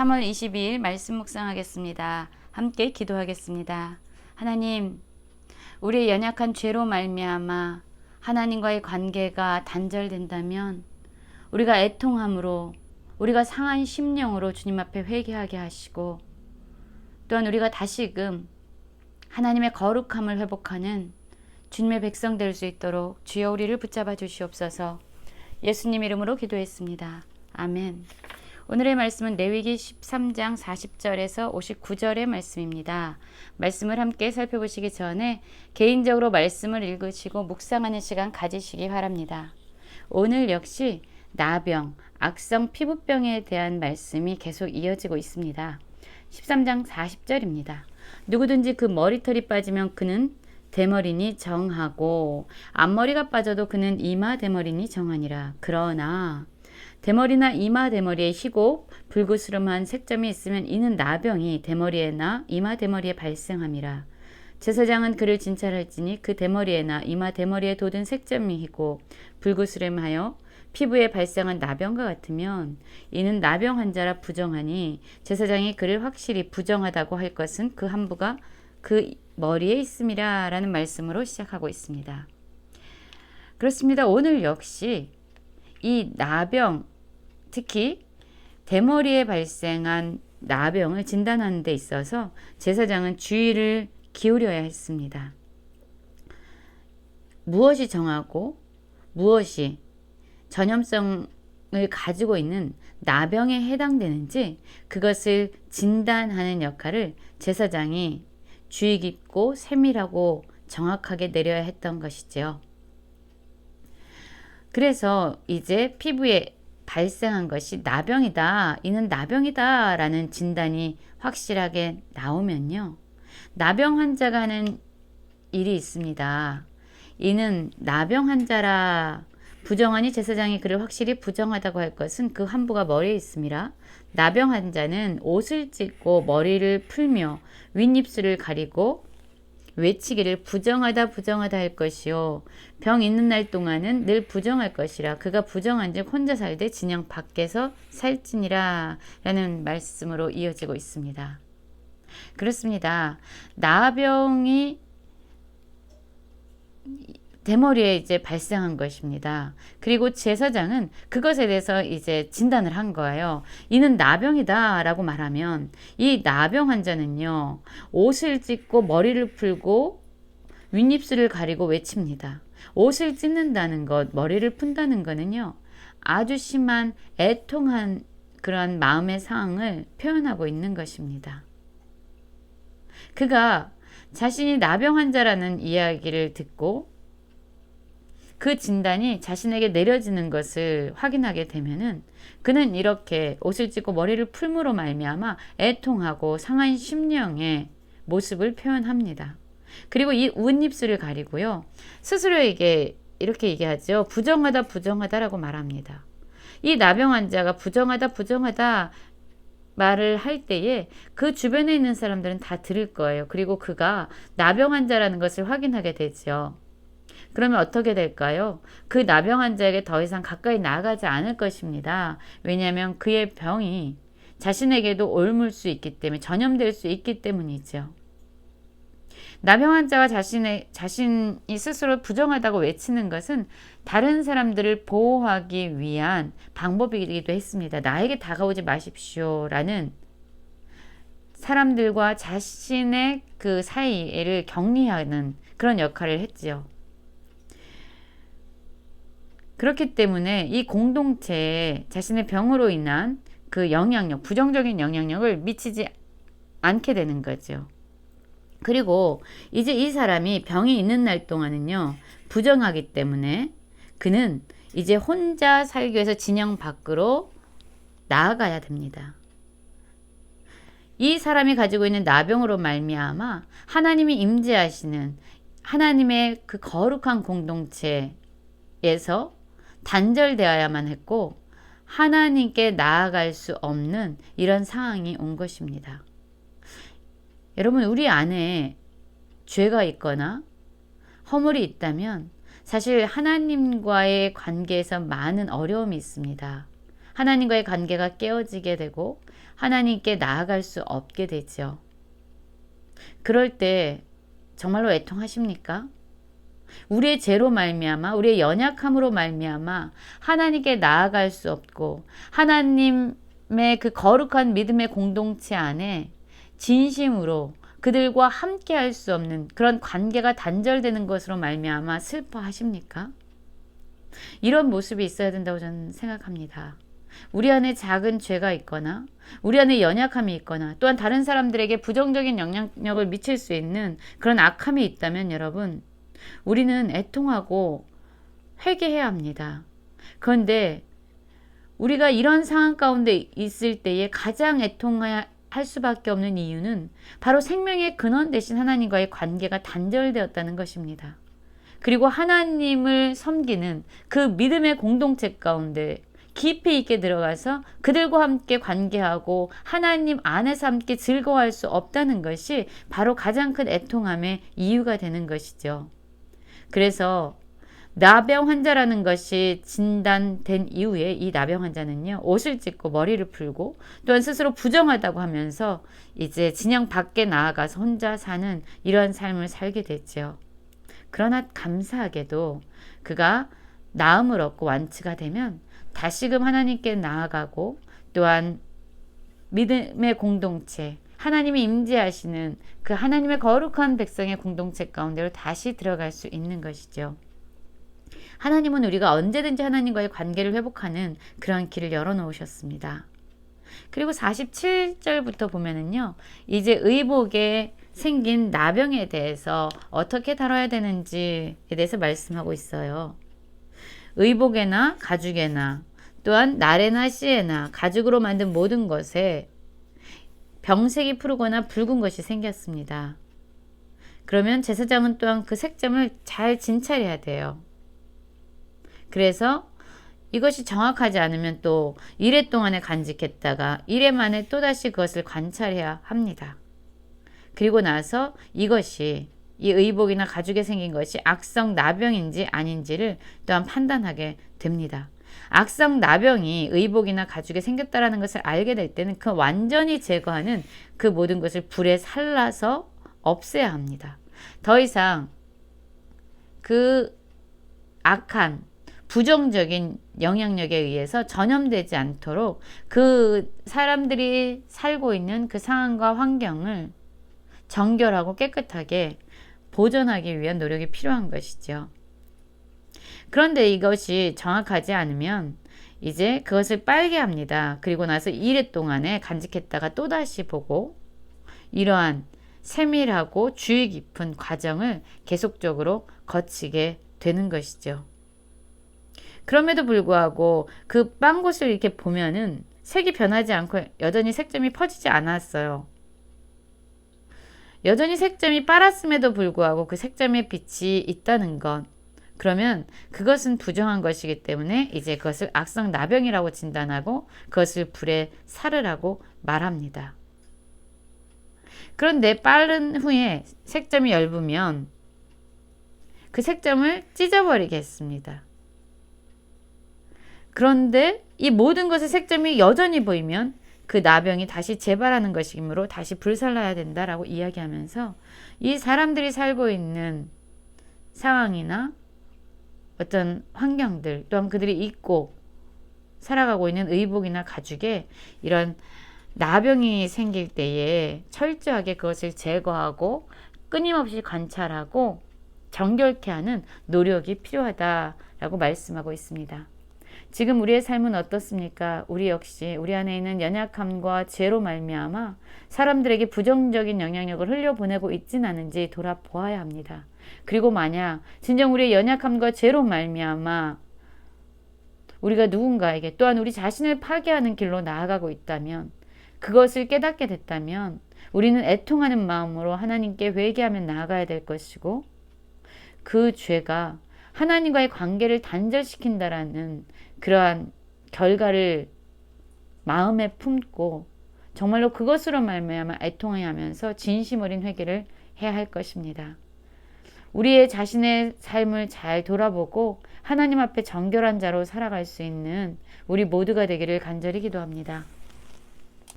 3월 22일 말씀 묵상하겠습니다. 함께 기도하겠습니다. 하나님, 우리의 연약한 죄로 말미암아 하나님과의 관계가 단절된다면 우리가 애통함으로, 우리가 상한 심령으로 주님 앞에 회개하게 하시고, 또한 우리가 다시금 하나님의 거룩함을 회복하는 주님의 백성 될 수 있도록 주여 우리를 붙잡아 주시옵소서. 예수님 이름으로 기도했습니다. 아멘. 오늘의 말씀은 레위기 13장 40절에서 59절의 말씀입니다. 말씀을 함께 살펴보시기 전에 개인적으로 말씀을 읽으시고 묵상하는 시간 가지시기 바랍니다. 오늘 역시 나병, 악성 피부병에 대한 말씀이 계속 이어지고 있습니다. 13장 40절입니다. 누구든지 그 머리털이 빠지면 그는 대머리니 정하고 앞머리가 빠져도 그는 이마 대머리니 정하니라. 그러나 대머리나 이마 대머리에 희고 불그스름한 색점이 있으면 이는 나병이 대머리에나 이마 대머리에 발생함이라. 제사장은 그를 진찰할지니 그 대머리에나 이마 대머리에 돋은 색점이 희고 불그스름하여 피부에 발생한 나병과 같으면 이는 나병 환자라 부정하니 제사장이 그를 확실히 부정하다고 할 것은 그 한부가 그 머리에 있음이라 라는 말씀으로 시작하고 있습니다. 그렇습니다. 오늘 역시 이 나병, 특히 대머리에 발생한 나병을 진단하는 데 있어서 제사장은 주의를 기울여야 했습니다. 무엇이 정하고 무엇이 전염성을 가지고 있는 나병에 해당되는지 그것을 진단하는 역할을 제사장이 주의 깊고 세밀하고 정확하게 내려야 했던 것이죠. 그래서 이제 피부에 발생한 것이 나병이다, 이는 나병이다 라는 진단이 확실하게 나오면요, 나병 환자가 하는 일이 있습니다. 이는 나병 환자라 부정하니 제사장이 그를 확실히 부정하다고 할 것은 그 한부가 머리에 있음이라. 나병 환자는 옷을 찢고 머리를 풀며 윗입술을 가리고 외치기를 부정하다 부정하다 할 것이요 병 있는 날 동안은 늘 부정할 것이라. 그가 부정한즉 혼자 살되 진영 밖에서 살지니라 라는 말씀으로 이어지고 있습니다. 그렇습니다. 나병이 대머리에 이제 발생한 것입니다. 그리고 제사장은 그것에 대해서 이제 진단을 한 거예요. 이는 나병이다 라고 말하면 이 나병 환자는요, 옷을 찢고 머리를 풀고 윗입술을 가리고 외칩니다. 옷을 찢는다는 것, 머리를 푼다는 것은요, 아주 심한 애통한 그런 마음의 상황을 표현하고 있는 것입니다. 그가 자신이 나병 환자라는 이야기를 듣고 그 진단이 자신에게 내려지는 것을 확인하게 되면은 그는 이렇게 옷을 찢고 머리를 풀므로 말미암아 애통하고 상한 심령의 모습을 표현합니다. 그리고 이 윗입술을 가리고요, 스스로에게 이렇게 얘기하죠. 부정하다 부정하다라고 말합니다. 이 나병 환자가 부정하다 말을 할 때에 그 주변에 있는 사람들은 다 들을 거예요. 그리고 그가 나병 환자라는 것을 확인하게 되죠. 그러면 어떻게 될까요? 그 나병 환자에게 더 이상 가까이 나아가지 않을 것입니다. 왜냐하면 그의 병이 자신에게도 옮을 수 있기 때문에, 전염될 수 있기 때문이죠. 나병 환자가 자신이 스스로 부정하다고 외치는 것은 다른 사람들을 보호하기 위한 방법이기도 했습니다. 나에게 다가오지 마십시오 라는 사람들과 자신의 그 사이를 격리하는 그런 역할을 했지요. 그렇기 때문에 이 공동체에 자신의 병으로 인한 그 영향력, 부정적인 영향력을 미치지 않게 되는 거죠. 그리고 이제 이 사람이 병이 있는 날 동안은요, 부정하기 때문에 그는 이제 혼자 살기 위해서 진영 밖으로 나아가야 됩니다. 이 사람이 가지고 있는 나병으로 말미암아 하나님이 임재하시는 하나님의 그 거룩한 공동체에서 단절되어야만 했고 하나님께 나아갈 수 없는 이런 상황이 온 것입니다. 여러분, 우리 안에 죄가 있거나 허물이 있다면 사실 하나님과의 관계에서 많은 어려움이 있습니다. 하나님과의 관계가 깨어지게 되고 하나님께 나아갈 수 없게 되죠. 그럴 때 정말로 애통하십니까? 우리의 죄로 말미암아 우리의 연약함으로 말미암아 하나님께 나아갈 수 없고 하나님의 그 거룩한 믿음의 공동체 안에 진심으로 그들과 함께 할 수 없는 그런 관계가 단절되는 것으로 말미암아 슬퍼하십니까? 이런 모습이 있어야 된다고 저는 생각합니다. 우리 안에 작은 죄가 있거나 우리 안에 연약함이 있거나 또한 다른 사람들에게 부정적인 영향력을 미칠 수 있는 그런 악함이 있다면 여러분, 우리는 애통하고 회개해야 합니다. 그런데 우리가 이런 상황 가운데 있을 때에 가장 애통할 수밖에 없는 이유는 바로 생명의 근원 되신 하나님과의 관계가 단절되었다는 것입니다. 그리고 하나님을 섬기는 그 믿음의 공동체 가운데 깊이 있게 들어가서 그들과 함께 관계하고 하나님 안에서 함께 즐거워할 수 없다는 것이 바로 가장 큰 애통함의 이유가 되는 것이죠. 그래서 나병 환자라는 것이 진단된 이후에 이 나병 환자는요, 옷을 찢고 머리를 풀고 또한 스스로 부정하다고 하면서 이제 진영 밖에 나아가서 혼자 사는 이런 삶을 살게 됐죠. 그러나 감사하게도 그가 나음을 얻고 완치가 되면 다시금 하나님께 나아가고 또한 믿음의 공동체, 하나님이 임재하시는 그 하나님의 거룩한 백성의 공동체 가운데로 다시 들어갈 수 있는 것이죠. 하나님은 우리가 언제든지 하나님과의 관계를 회복하는 그런 길을 열어놓으셨습니다. 그리고 47절부터 보면은요, 이제 의복에 생긴 나병에 대해서 어떻게 다뤄야 되는지에 대해서 말씀하고 있어요. 의복에나 가죽에나 또한 날에나 씨에나 가죽으로 만든 모든 것에 병색이 푸르거나 붉은 것이 생겼습니다. 그러면 제사장은 또한 그 색점을 잘 진찰해야 돼요. 그래서 이것이 정확하지 않으면 또 이래 동안에 간직했다가 이래 만에 또다시 그것을 관찰해야 합니다. 그리고 나서 이것이 이 의복이나 가죽에 생긴 것이 악성 나병인지 아닌지를 또한 판단하게 됩니다. 악성 나병이 의복이나 가죽에 생겼다라는 것을 알게 될 때는 그 완전히 제거하는 그 모든 것을 불에 살라서 없애야 합니다. 더 이상 그 악한 부정적인 영향력에 의해서 전염되지 않도록 그 사람들이 살고 있는 그 상황과 환경을 정결하고 깨끗하게 보존하기 위한 노력이 필요한 것이죠. 그런데 이것이 정확하지 않으면 이제 그것을 빨게 합니다. 그리고 나서 이래 동안에 간직했다가 또다시 보고 이러한 세밀하고 주의 깊은 과정을 계속적으로 거치게 되는 것이죠. 그럼에도 불구하고 그 빵곳을 이렇게 보면은 색이 변하지 않고 여전히 색점이 퍼지지 않았어요. 여전히 색점이 빨았음에도 불구하고 그 색점의 빛이 있다는 것. 그러면 그것은 부정한 것이기 때문에 이제 그것을 악성 나병이라고 진단하고 그것을 불에 살으라고 말합니다. 그런데 빠른 후에 색점이 엷으면 그 색점을 찢어버리겠습니다. 그런데 이 모든 것의 색점이 여전히 보이면 그 나병이 다시 재발하는 것이므로 다시 불살라야 된다라고 이야기하면서 이 사람들이 살고 있는 상황이나 어떤 환경들 또한 그들이 입고 살아가고 있는 의복이나 가죽에 이런 나병이 생길 때에 철저하게 그것을 제거하고 끊임없이 관찰하고 정결케 하는 노력이 필요하다라고 말씀하고 있습니다. 지금 우리의 삶은 어떻습니까? 우리 역시 우리 안에 있는 연약함과 죄로 말미암아 사람들에게 부정적인 영향력을 흘려보내고 있진 않은지 돌아보아야 합니다. 그리고 만약 진정 우리의 연약함과 죄로 말미암아 우리가 누군가에게 또한 우리 자신을 파괴하는 길로 나아가고 있다면 그것을 깨닫게 됐다면 우리는 애통하는 마음으로 하나님께 회개하며 나아가야 될 것이고 그 죄가 하나님과의 관계를 단절시킨다라는 그러한 결과를 마음에 품고 정말로 그것으로 말미암아 애통하면서 진심 어린 회개를 해야 할 것입니다. 우리의 자신의 삶을 잘 돌아보고 하나님 앞에 정결한 자로 살아갈 수 있는 우리 모두가 되기를 간절히 기도합니다.